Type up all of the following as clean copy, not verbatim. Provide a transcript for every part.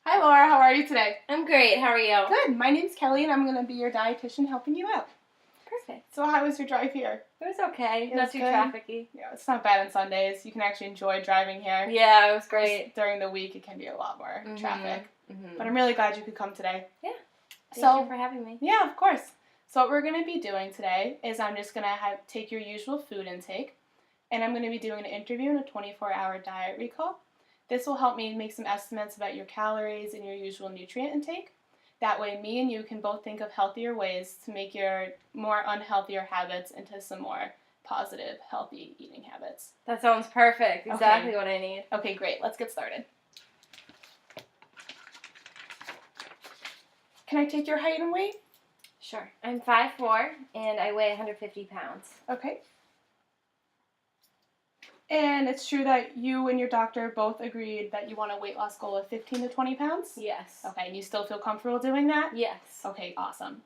Hi Laura, how are you today? I'm great. How are you? Good. My name's Kelly and I'm going to be your dietitian helping you out. Perfect. So how was your drive here? It was okay. It Not was too good. trafficy. Yeah, it's not bad on Sundays. You can actually enjoy driving here. Yeah, it was great. During the week it can be a lot more traffic. Mm-hmm. But I'm really glad you could come today. Yeah. Thank you for having me. Yeah, of course. So what we're going to be doing today is I'm just going to take your usual food intake and I'm going to be doing an interview and a 24-hour diet recall. This will help me make some estimates about your calories and your usual nutrient intake. That way me and you can both think of healthier ways to make your more unhealthier habits into some more positive, healthy eating habits. That sounds perfect. Exactly what I need. Okay, great. Let's get started. Can I take your height and weight? Sure. I'm 5'4", and I weigh 150 pounds. Okay. And it's true that you and your doctor both agreed that you want a weight loss goal of 15 to 20 pounds? Yes. Okay, and you still feel comfortable doing that? Yes. Okay, awesome.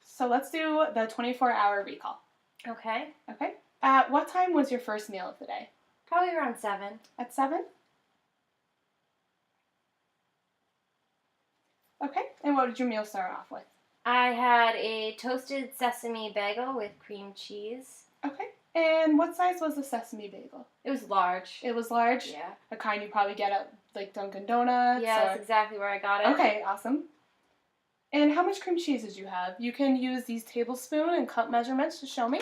So let's do the 24-hour recall. Okay. Okay. At what time was your first meal of the day? Probably around 7. At 7? Okay. And what did your meal start off with? I had a toasted sesame bagel with cream cheese. Okay. And what size was the sesame bagel? It was large. It was large? Yeah. A kind you probably get at like Dunkin' Donuts? Yeah, that's exactly where I got it. Okay, awesome. And how much cream cheese did you have? You can use these tablespoon and cup measurements to show me.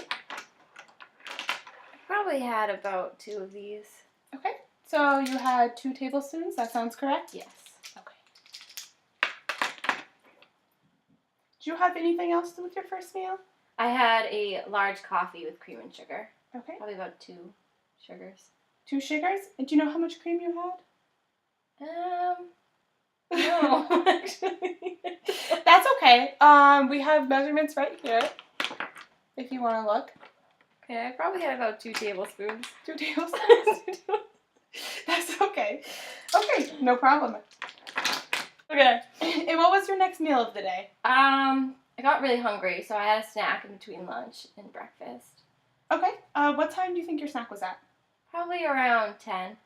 I probably had about 2 of these. Okay. So you had 2 tablespoons, that sounds correct? Yes. Okay. Do you have anything else with your first meal? I had a large coffee with cream and sugar. Okay. Probably about 2 sugars. 2 sugars? And do you know how much cream you had? No, actually. That's okay. We have measurements right here, if you want to look. Okay, I probably had about 2 tablespoons. 2 tablespoons? That's okay. Okay, no problem. Okay. And what was your next meal of the day? I got really hungry, so I had a snack in between lunch and breakfast. Okay. What time do you think your snack was at? Probably around 10.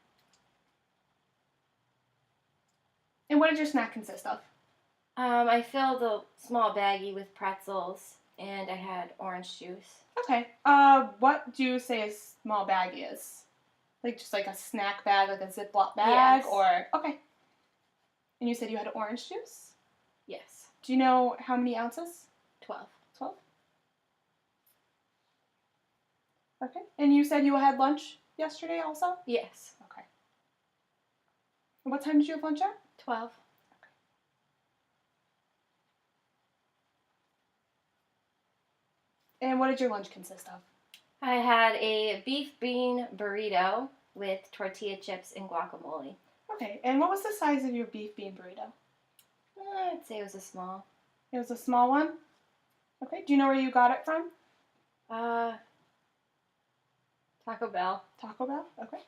And what did your snack consist of? I filled a small baggie with pretzels, and I had orange juice. Okay. What do you say a small bag is? Like just like a snack bag, like a Ziploc bag? Yes. Or okay. And you said you had orange juice? Yes. Do you know how many ounces? 12. 12? Okay. And you said you had lunch yesterday also? Yes. Okay. And what time did you have lunch at? 12. And what did your lunch consist of? I had a beef bean burrito with tortilla chips and guacamole. Okay. And what was the size of your beef bean burrito? I'd say it was a small. It was a small one? Okay. Do you know where you got it from? Taco Bell. Taco Bell? Okay.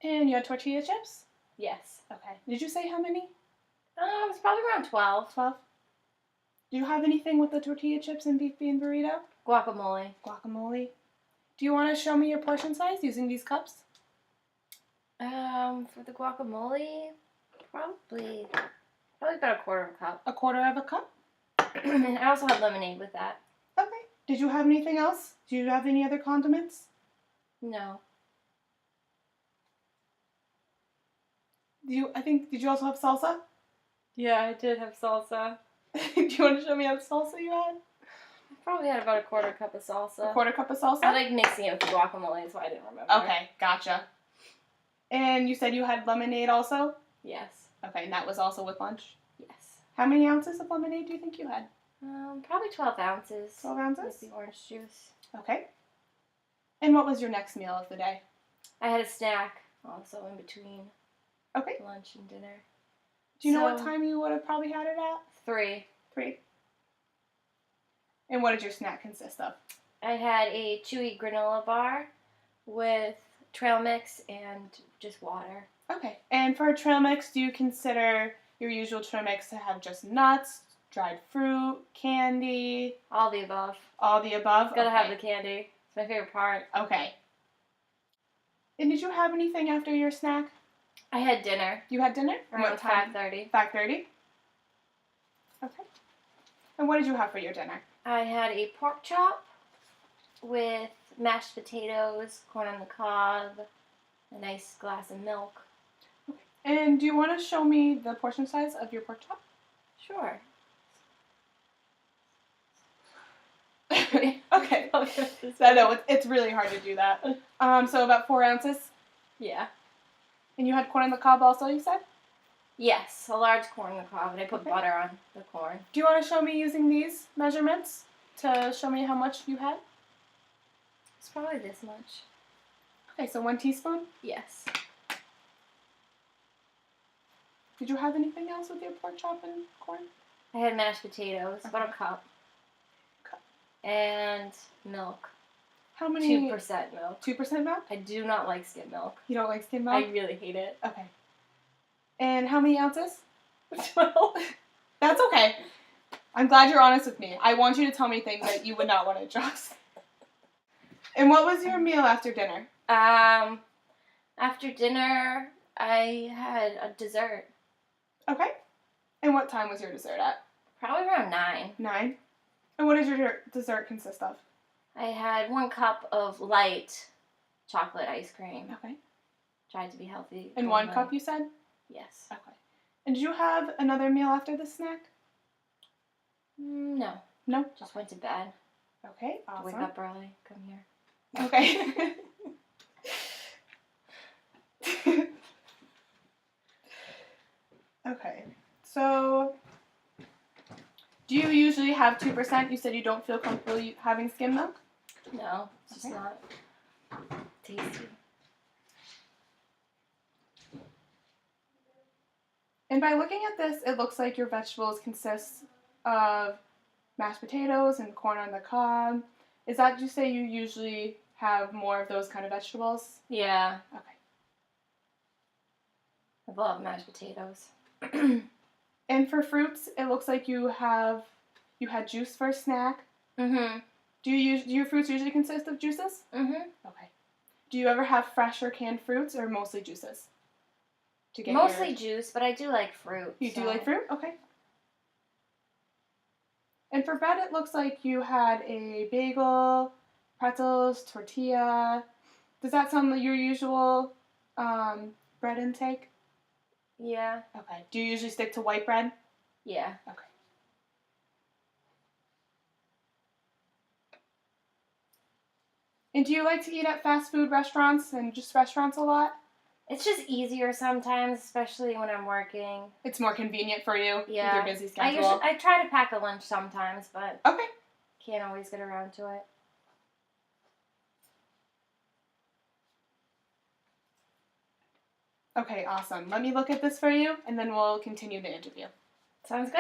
And you had tortilla chips? Yes. Okay. Did you say how many? It was probably around 12. 12? Do you have anything with the tortilla chips and beef bean burrito? Guacamole. Guacamole. Do you want to show me your portion size using these cups? For the guacamole, probably about a quarter of a cup. A quarter of a cup? And I also had lemonade with that. Okay. Did you have anything else? Do you have any other condiments? No. Did you also have salsa? Yeah, I did have salsa. Do you want to show me how salsa you had? I probably had about a quarter cup of salsa. A quarter cup of salsa? I like mixing it with the guacamole, so I didn't remember. Okay, gotcha. And you said you had lemonade also? Yes. Okay, and that was also with lunch? Yes. How many ounces of lemonade do you think you had? Probably 12 ounces. 12 ounces? With the orange juice. Okay. And what was your next meal of the day? I had a snack also in between Okay. lunch and dinner. Do you know what time you would have probably had it at? 3. 3. And what did your snack consist of? I had a chewy granola bar with trail mix and just water. Okay. And for a trail mix, do you consider your usual trail mix to have just nuts, dried fruit, candy? All the above. All the above? Gotta have the candy. It's my favorite part. Okay. And did you have anything after your snack? I had dinner You had dinner? around 5:30. 5:30? Okay. And what did you have for your dinner? I had a pork chop with mashed potatoes, corn on the cob, a nice glass of milk. And do you want to show me the portion size of your pork chop? Sure. Okay. I know, it's really hard to do that. So about 4 ounces. Yeah. And you had corn on the cob also, you said? Yes, a large corn on the cob, and I put Okay. butter on the corn. Do you want to show me using these measurements to show me how much you had? It's probably this much. Okay, so 1 teaspoon. Yes. Did you have anything else with your pork chop and corn? I had mashed potatoes, Okay. about a cup. And milk. How many? 2% milk. 2% milk? I do not like skim milk. You don't like skim milk? I really hate it. Okay. And how many ounces? 12. That's okay. I'm glad you're honest with me. I want you to tell me things that you would not want to adjust. And what was your meal after dinner? After dinner, I had a dessert. Okay. And what time was your dessert at? Probably around 9. 9. And what does your dessert consist of? I had 1 cup of light chocolate ice cream. Okay. Tried to be healthy. And 1 cup, you said? Yes. Okay. And did you have another meal after the snack? No. No? Just went to bed. Okay, awesome. Wake up early. Come here. Okay. Okay. So, do you usually have 2%? You said you don't feel comfortable having skim milk? No, it's just Okay. not tasty. And by looking at this, it looks like your vegetables consist of mashed potatoes and corn on the cob. Is that you say you usually have more of those kind of vegetables? Yeah. Okay. I love mashed potatoes. And for fruits, it looks like you had juice for a snack. Mm-hmm. Do your fruits usually consist of juices? Mm-hmm. Okay. Do you ever have fresh or canned fruits or mostly juices? Mostly juice, but I do like fruit. You do like fruit? Okay. And for bread, it looks like you had a bagel, pretzels, tortilla. Does that sound like your usual bread intake? Yeah. Okay. Do you usually stick to white bread? Yeah. Okay. And do you like to eat at fast food restaurants and just restaurants a lot? It's just easier sometimes, especially when I'm working. It's more convenient for you Yeah. with your busy schedule. I try to pack a lunch sometimes, but Okay. can't always get around to it. Okay, awesome. Let me look at this for you, and then we'll continue the interview. Sounds good.